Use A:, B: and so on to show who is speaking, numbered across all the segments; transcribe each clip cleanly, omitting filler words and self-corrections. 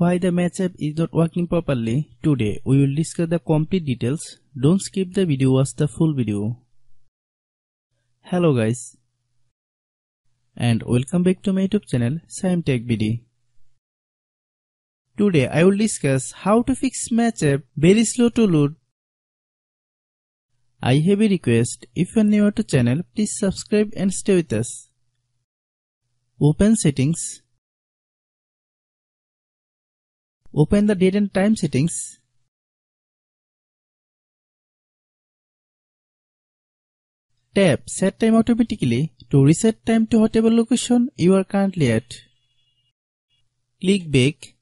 A: Why the match app is not working properly? Today we will discuss the complete details. Don't skip the video, watch the full video. Hello guys, and welcome back to my YouTube channel Shaem Tech BD. Today I will discuss how to fix match app very slow to load. I have a request, if you are new to channel, please subscribe and stay with us. Open settings. Open the date and time settings. Tap Set Time Automatically to reset time to whatever location you are currently at. Click Back.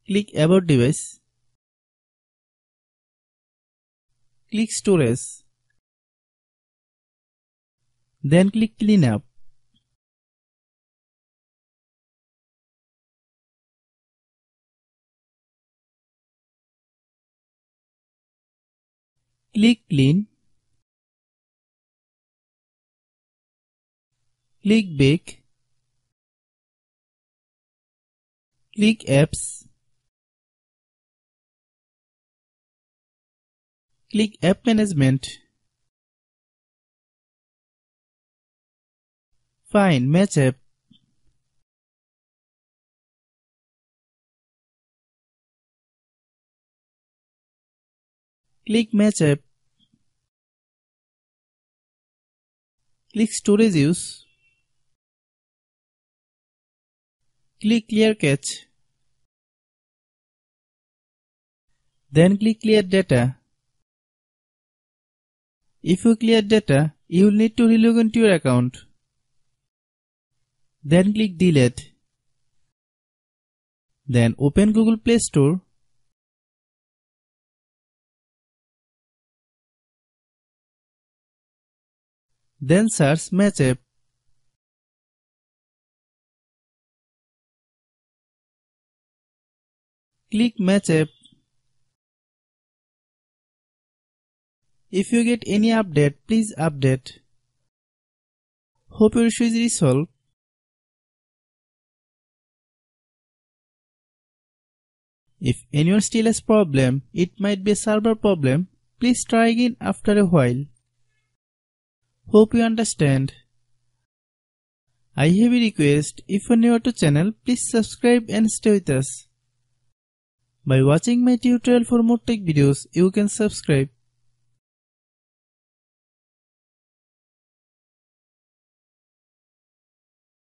A: Click About Device. Click Storage. Then click Cleanup. Click Clean. Click Back. Click Apps. Click App Management. Find Match App. Click Match App. Click Storage Use. Click Clear Cache. Then click Clear Data. If you clear data, you will need to relog into your account. Then click Delete. Then open Google Play Store. Then search Match App. Click Match App. If you get any update, please update. Hope your issue is resolved. If anyone still has problem, it might be a server problem. Please try again after a while. Hope you understand. I have a request, if you are new to channel, please subscribe and stay with us. By watching my tutorial for more tech videos, you can subscribe.